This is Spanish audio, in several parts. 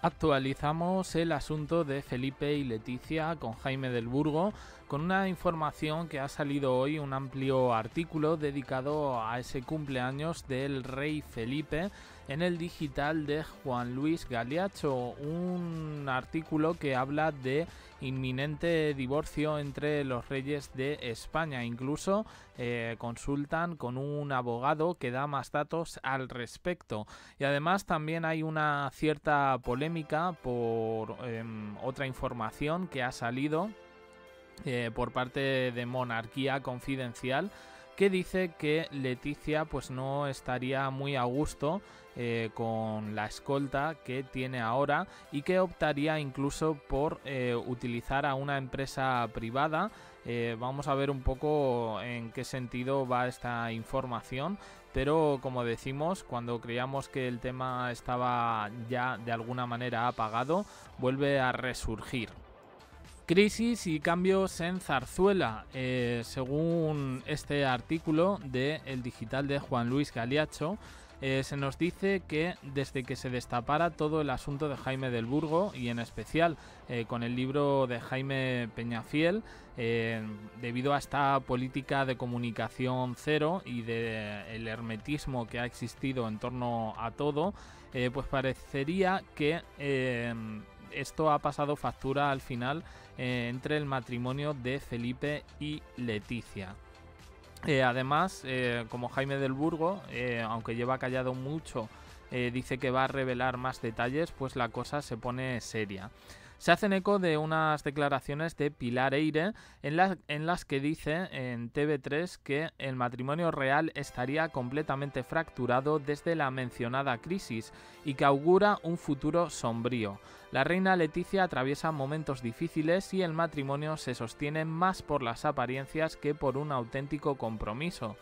Actualizamos el asunto de Felipe y Leticia con Jaime del Burgo, con una información que ha salido hoy, un amplio artículo dedicado a ese cumpleaños del rey Felipe en el digital de Juan Luis Galiacho, un artículo que habla de inminente divorcio entre los reyes de España. Incluso consultan con un abogado que da más datos al respecto. Y además también hay una cierta polémica por otra información que ha salido por parte de Monarquía Confidencial, que dice que Leticia pues no estaría muy a gusto con la escolta que tiene ahora y que optaría incluso por utilizar a una empresa privada. Vamos a ver un poco en qué sentido va esta información, pero como decimos, cuando creíamos que el tema estaba ya de alguna manera apagado, vuelve a resurgir. Crisis y cambios en Zarzuela. Según este artículo de El Digital de Juan Luis Galiacho, se nos dice que desde que se destapara todo el asunto de Jaime del Burgo y en especial con el libro de Jaime Peñafiel, debido a esta política de comunicación cero y del hermetismo que ha existido en torno a todo, pues parecería que esto ha pasado factura al final entre el matrimonio de Felipe y Leticia. Además, como Jaime del Burgo, aunque lleva callado mucho, dice que va a revelar más detalles, pues la cosa se pone seria. Se hacen eco de unas declaraciones de Pilar Eyre en las que dice en TV3 que el matrimonio real estaría completamente fracturado desde la mencionada crisis y que augura un futuro sombrío. La reina Leticia atraviesa momentos difíciles y el matrimonio se sostiene más por las apariencias que por un auténtico compromiso.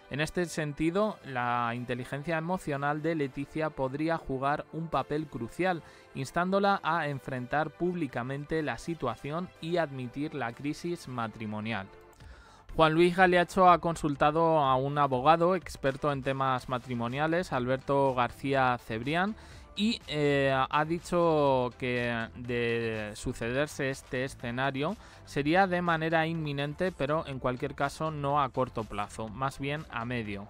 En este sentido, la inteligencia emocional de Leticia podría jugar un papel crucial, instándola a enfrentar públicamente la situación y admitir la crisis matrimonial. Juan Luis Galiacho ha consultado a un abogado experto en temas matrimoniales, Alberto García Cebrián, y ha dicho que de sucederse este escenario sería de manera inminente, pero en cualquier caso no a corto plazo, más bien a medio.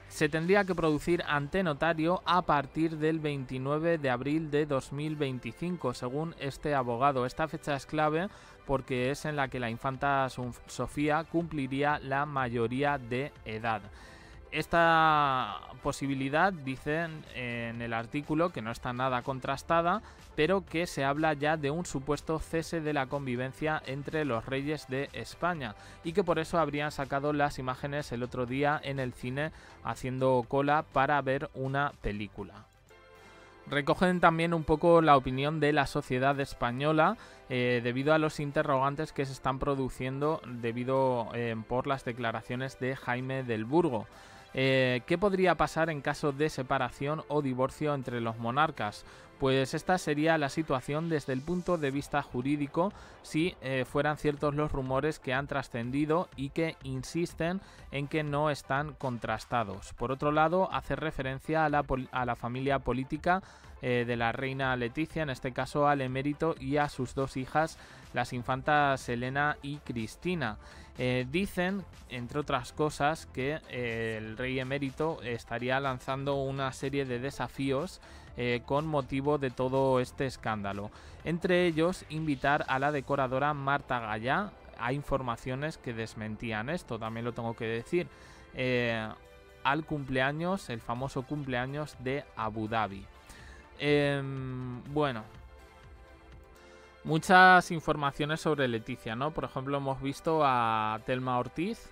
Se tendría que producir ante notario a partir del 29 de abril de 2025, según este abogado. Esta fecha es clave porque es en la que la infanta Sofía cumpliría la mayoría de edad. Esta posibilidad, dicen en el artículo, que no está nada contrastada, pero que se habla ya de un supuesto cese de la convivencia entre los reyes de España y que por eso habrían sacado las imágenes el otro día en el cine haciendo cola para ver una película. Recogen también un poco la opinión de la sociedad española debido a los interrogantes que se están produciendo por las declaraciones de Jaime del Burgo. ¿Qué podría pasar en caso de separación o divorcio entre los monarcas? Pues esta sería la situación desde el punto de vista jurídico si fueran ciertos los rumores que han trascendido y que insisten en que no están contrastados. Por otro lado, hace referencia a la familia política de la reina Leticia, en este caso al emérito y a sus dos hijas, las infantas Elena y Cristina. Dicen, entre otras cosas, que el rey emérito estaría lanzando una serie de desafíos con motivo de todo este escándalo. Entre ellos, invitar a la decoradora Marta Gallá. Hay informaciones que desmentían esto, también lo tengo que decir, al cumpleaños, el famoso cumpleaños de Abu Dhabi. Bueno, muchas informaciones sobre Leticia, ¿no? Por ejemplo, hemos visto a Thelma Ortiz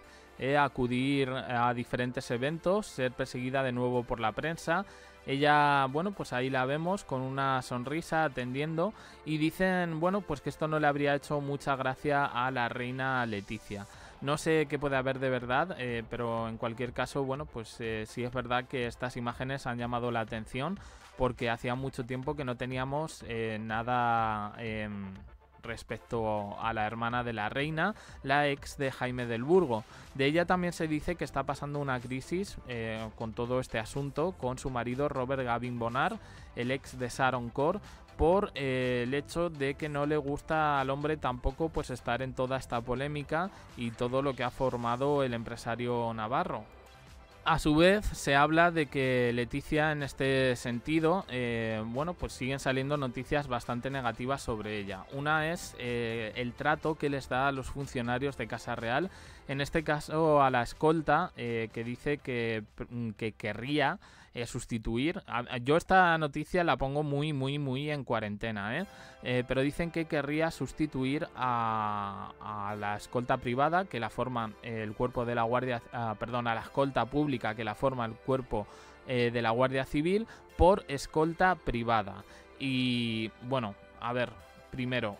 acudir a diferentes eventos, ser perseguida de nuevo por la prensa. Ella, bueno, pues ahí la vemos con una sonrisa atendiendo y dicen, bueno, pues que esto no le habría hecho mucha gracia a la reina Leticia. No sé qué puede haber de verdad, pero en cualquier caso, bueno, pues sí es verdad que estas imágenes han llamado la atención porque hacía mucho tiempo que no teníamos nada respecto a la hermana de la reina, la ex de Jaime del Burgo. De ella también se dice que está pasando una crisis con todo este asunto con su marido Robert Gavin Bonnar, el ex de Sharon Core, por el hecho de que no le gusta al hombre tampoco pues estar en toda esta polémica y todo lo que ha formado el empresario navarro. A su vez, se habla de que Leticia, en este sentido, bueno, pues siguen saliendo noticias bastante negativas sobre ella. Una es el trato que les da a los funcionarios de Casa Real, en este caso a la escolta, que dice que querría sustituir. Yo esta noticia la pongo muy en cuarentena, pero dicen que querría sustituir a la escolta privada, que la forma el cuerpo de la Guardia, a la escolta pública, que la forma el cuerpo de la Guardia Civil, por escolta privada. Y bueno, a ver, primero,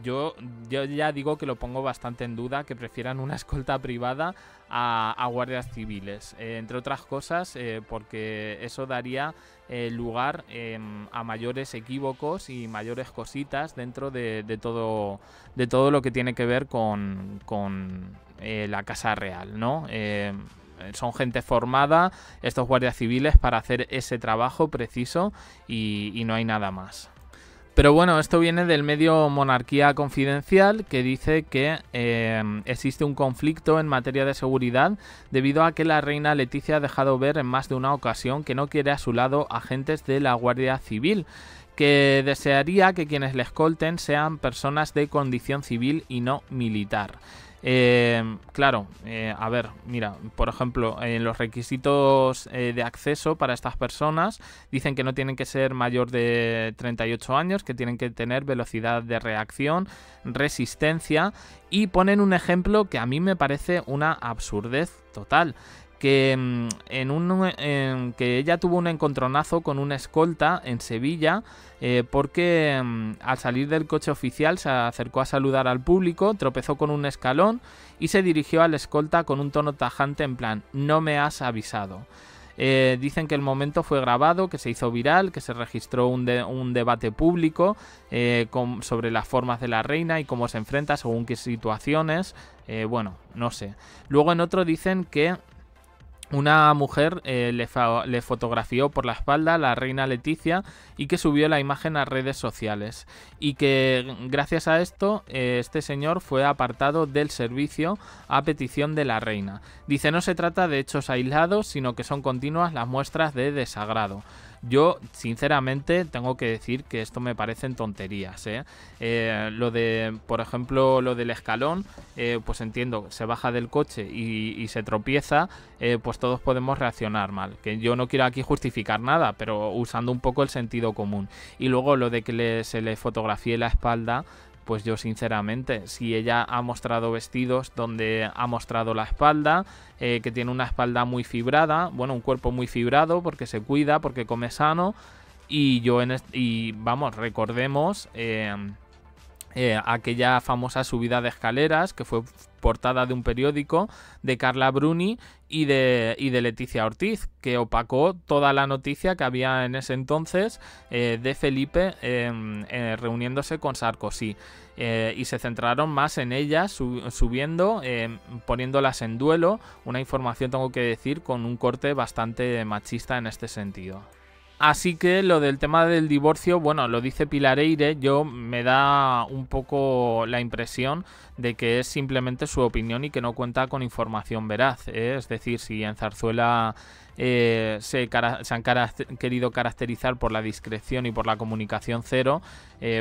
yo ya digo que lo pongo bastante en duda, que prefieran una escolta privada a guardias civiles, entre otras cosas porque eso daría lugar a mayores equívocos y mayores cositas dentro de todo lo que tiene que ver con la Casa Real, ¿no? Son gente formada, estos guardias civiles, para hacer ese trabajo preciso y no hay nada más. Pero bueno, esto viene del medio Monarquía Confidencial, que dice que existe un conflicto en materia de seguridad debido a que la reina Leticia ha dejado ver en más de una ocasión que no quiere a su lado agentes de la Guardia Civil, que desearía que quienes le escolten sean personas de condición civil y no militar. Claro, a ver, mira, por ejemplo, en los requisitos de acceso para estas personas dicen que no tienen que ser mayor de 38 años, que tienen que tener velocidad de reacción, resistencia, y ponen un ejemplo que a mí me parece una absurdez total. Que que ella tuvo un encontronazo con una escolta en Sevilla porque al salir del coche oficial se acercó a saludar al público, tropezó con un escalón y se dirigió al escolta con un tono tajante en plan: no me has avisado. Dicen que el momento fue grabado, que se hizo viral, que se registró un debate público sobre las formas de la reina y cómo se enfrenta según qué situaciones. Bueno, no sé. Luego en otro dicen que una mujer le fotografió por la espalda a la reina Leticia y que subió la imagen a redes sociales, y que gracias a esto este señor fue apartado del servicio a petición de la reina. Dice: no se trata de hechos aislados, sino que son continuas las muestras de desagrado. Yo, sinceramente, tengo que decir que esto me parecen tonterías, lo de, por ejemplo, lo del escalón, pues entiendo, se baja del coche y se tropieza, pues todos podemos reaccionar mal. Que yo no quiero aquí justificar nada, pero usando un poco el sentido común. Y luego lo de que se le fotografíe la espalda, pues yo sinceramente, si ella ha mostrado vestidos donde ha mostrado la espalda, que tiene una espalda muy fibrada, bueno, un cuerpo muy fibrado porque se cuida, porque come sano, y vamos, recordemos aquella famosa subida de escaleras que fue portada de un periódico de Carla Bruni y de Leticia Ortiz, que opacó toda la noticia que había en ese entonces de Felipe reuniéndose con Sarkozy, y se centraron más en ellas subiendo, poniéndolas en duelo, una información, tengo que decir, con un corte bastante machista en este sentido. Así que lo del tema del divorcio, bueno, lo dice Pilar Eyre, yo me da un poco la impresión de que es simplemente su opinión y que no cuenta con información veraz, Es decir, si en Zarzuela se han querido caracterizar por la discreción y por la comunicación cero,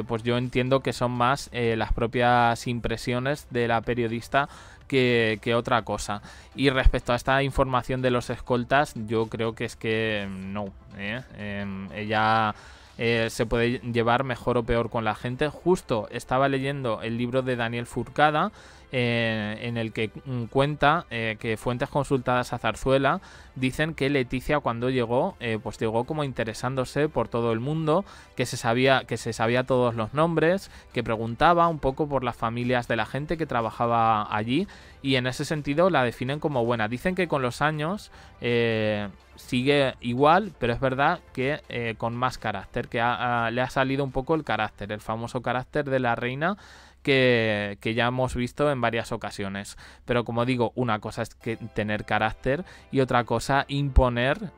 pues yo entiendo que son más las propias impresiones de la periodista que otra cosa. Y respecto a esta información de los escoltas, yo creo que es que no, ella se puede llevar mejor o peor con la gente. Justo estaba leyendo el libro de Daniel Furcada en el que cuenta que fuentes consultadas a Zarzuela dicen que Leticia cuando llegó, pues llegó como interesándose por todo el mundo, que se sabía todos los nombres, que preguntaba un poco por las familias de la gente que trabajaba allí, y en ese sentido la definen como buena. Dicen que con los años sigue igual, pero es verdad que con más carácter, que le ha salido un poco el carácter, el famoso carácter de la reina que ya hemos visto en varias ocasiones. Pero como digo, una cosa es que tener carácter y otra cosa imponer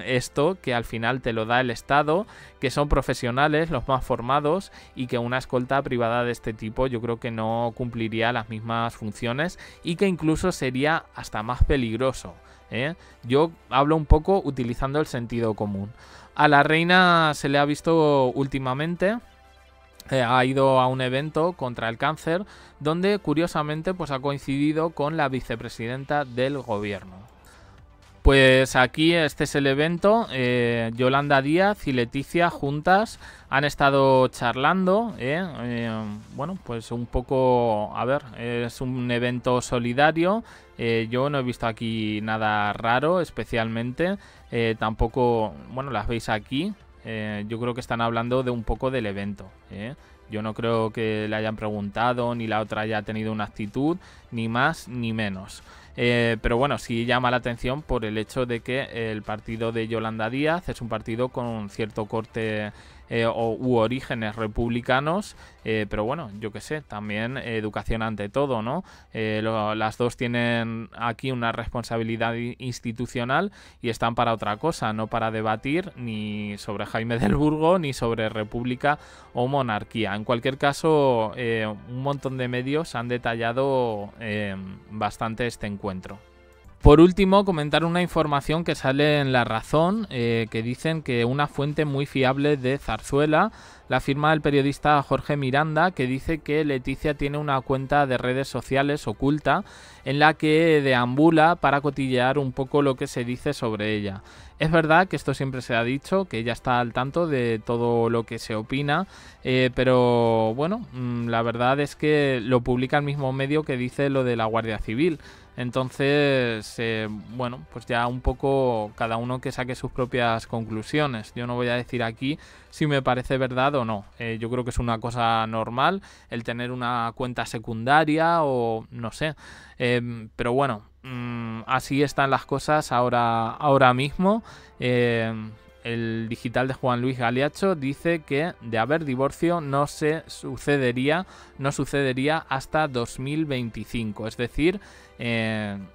esto que al final te lo da el Estado, que son profesionales, los más formados, y que una escolta privada de este tipo yo creo que no cumpliría las mismas funciones y que incluso sería hasta más peligroso. Yo hablo un poco utilizando el sentido común. A la reina se le ha visto últimamente, ha ido a un evento contra el cáncer, donde curiosamente pues ha coincidido con la vicepresidenta del gobierno. Pues aquí este es el evento. Yolanda Díaz y Leticia juntas han estado charlando. Bueno, pues un poco, a ver, es un evento solidario. Yo no he visto aquí nada raro especialmente. Tampoco, bueno, las veis aquí. Yo creo que están hablando de un poco del evento. Yo no creo que le hayan preguntado, ni la otra haya tenido una actitud, ni más ni menos. Pero bueno, sí llama la atención por el hecho de que el partido de Yolanda Díaz es un partido con cierto corte u orígenes republicanos, pero bueno, yo qué sé, también educación ante todo, ¿no? Las dos tienen aquí una responsabilidad institucional y están para otra cosa, no para debatir ni sobre Jaime del Burgo ni sobre república o monarquía. En cualquier caso, un montón de medios han detallado bastante este encuentro. Por último, comentar una información que sale en La Razón, que dicen que una fuente muy fiable de Zarzuela la firma el periodista Jorge Miranda, que dice que Leticia tiene una cuenta de redes sociales oculta en la que deambula para cotillear un poco lo que se dice sobre ella. Es verdad que esto siempre se ha dicho, que ella está al tanto de todo lo que se opina, pero bueno, la verdad es que lo publica el mismo medio que dice lo de la Guardia Civil. Entonces, bueno, pues ya un poco cada uno que saque sus propias conclusiones. Yo no voy a decir aquí si me parece verdad o no. Yo creo que es una cosa normal el tener una cuenta secundaria o no sé. Pero bueno, así están las cosas ahora mismo. El digital de Juan Luis Galiacho dice que de haber divorcio no sucedería hasta 2025, es decir,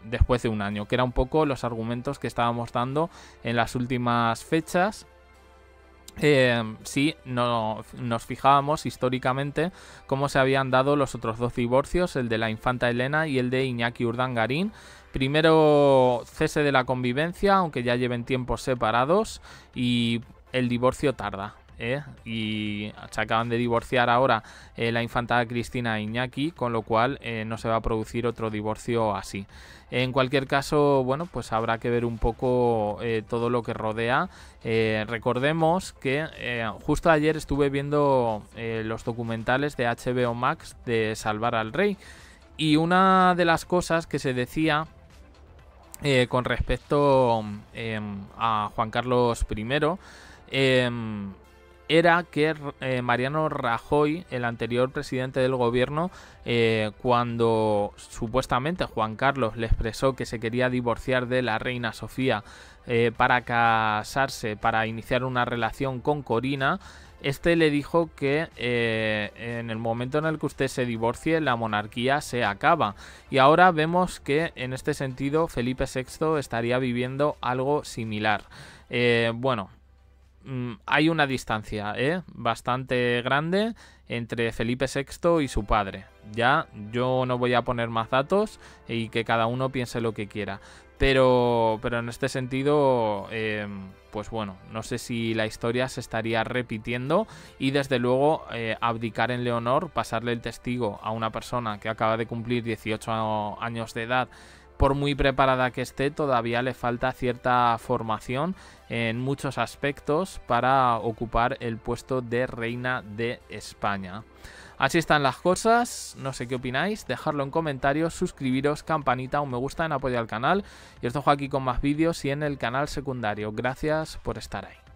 después de un año, que era un poco los argumentos que estábamos dando en las últimas fechas. Si no, nos fijábamos históricamente cómo se habían dado los otros dos divorcios, el de la infanta Elena y el de Iñaki Urdangarín. Primero cese de la convivencia, aunque ya lleven tiempos separados, y el divorcio tarda. Y se acaban de divorciar ahora la infanta Cristina e Iñaki, con lo cual no se va a producir otro divorcio así. En cualquier caso, bueno, pues habrá que ver un poco todo lo que rodea. Recordemos que justo ayer estuve viendo los documentales de HBO Max de Salvar al Rey, y una de las cosas que se decía con respecto a Juan Carlos I era que Mariano Rajoy, el anterior presidente del gobierno, cuando supuestamente Juan Carlos le expresó que se quería divorciar de la reina Sofía para casarse, para iniciar una relación con Corina, este le dijo que en el momento en el que usted se divorcie, la monarquía se acaba. Y ahora vemos que en este sentido Felipe VI estaría viviendo algo similar. Bueno, hay una distancia bastante grande entre Felipe VI y su padre. Ya yo no voy a poner más datos y que cada uno piense lo que quiera. Pero en este sentido, pues bueno, no sé si la historia se estaría repitiendo, y desde luego abdicar en Leonor, pasarle el testigo a una persona que acaba de cumplir 18 años de edad, por muy preparada que esté, todavía le falta cierta formación en muchos aspectos para ocupar el puesto de reina de España. Así están las cosas, no sé qué opináis, dejadlo en comentarios, suscribiros, campanita, un me gusta en apoyo al canal y os dejo aquí con más vídeos y en el canal secundario. Gracias por estar ahí.